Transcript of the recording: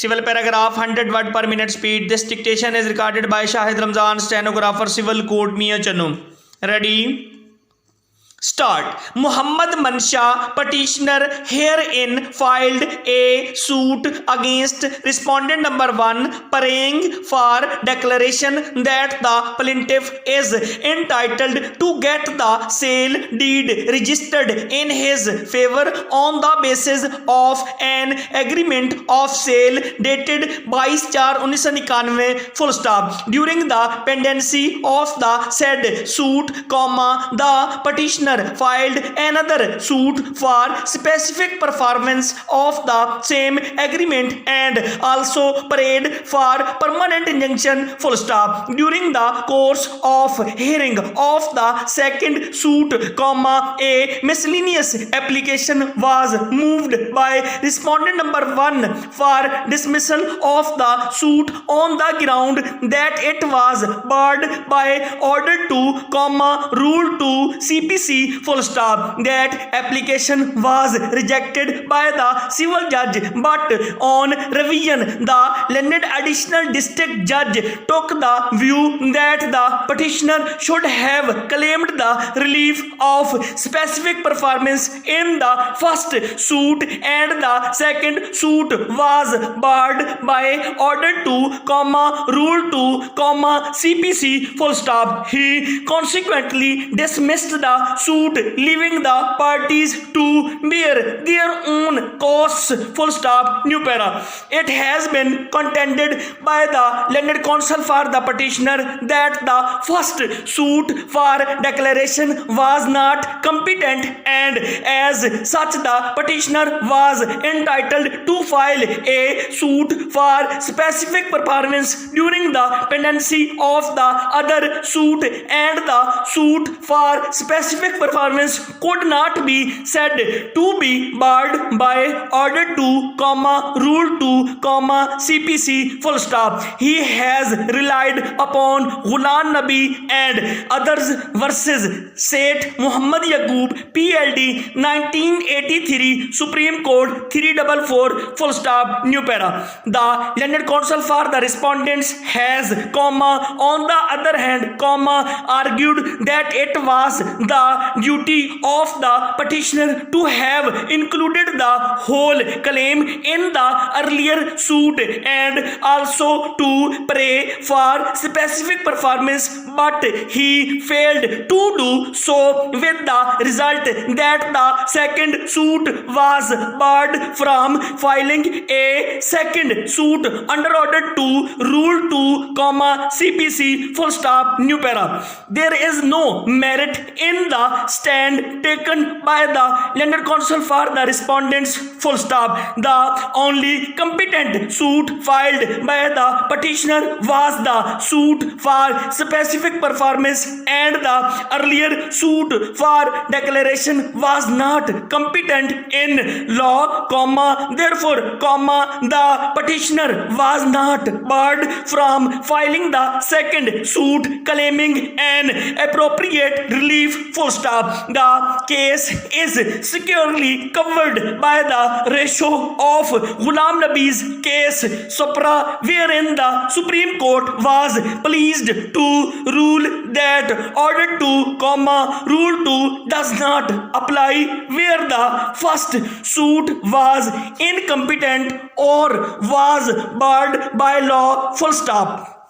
Civil paragraph 100 word per minute speed. This dictation is recorded by Shahid Ramzan, stenographer, Civil Court, Mia Chanu. Ready? Start. Muhammad Mansha, petitioner, herein filed a suit against respondent number 1, praying for declaration that the plaintiff is entitled to get the sale deed registered in his favor on the basis of an agreement of sale dated 22/4/1991, full stop. During the pendency of the said suit, the petitioner filed another suit for specific performance of the same agreement and also prayed for permanent injunction, full stop. During the course of hearing of the second suit, a miscellaneous application was moved by respondent number 1 for dismissal of the suit on the ground that it was barred by order 2, rule 2 CPC, full stop. That application was rejected by the civil judge, but on revision the learned additional district judge took the view that the petitioner should have claimed the relief of specific performance in the first suit and the second suit was barred by order 2, rule 2, CPC, full stop. He consequently dismissed the suit, leaving the parties to bear their own costs, full stop. New para. It has been contended by the learned counsel for the petitioner that the first suit for declaration was not competent and as such the petitioner was entitled to file a suit for specific performance during the pendency of the other suit, and the suit for specific performance could not be said to be barred by order 2, rule 2, CPC, full stop. He has relied upon Ghulam Nabi and others versus Seth Muhammad Yaqub, PLD 1983, Supreme Court 344, full stop. New para. The learned counsel for the respondents has, on the other hand, argued that it was the duty of the petitioner to have included the whole claim in the earlier suit and also to pray for specific performance, but he failed to do so, with the result that the second suit was barred from filing a second suit under order 2, rule 2, CPC, full stop. New para. There is no merit in the stand taken by the learned counsel for the respondents, full stop. The only competent suit filed by the petitioner was the suit for specific performance, and the earlier suit for declaration was not competent in law, therefore, the petitioner was not barred from filing the second suit claiming an appropriate relief, full stop. The case is securely covered by the ratio of Ghulam Nabi's case Supra, wherein the Supreme Court was pleased to rule that order 2, rule 2 does not apply where the first suit was incompetent or was barred by law, full stop.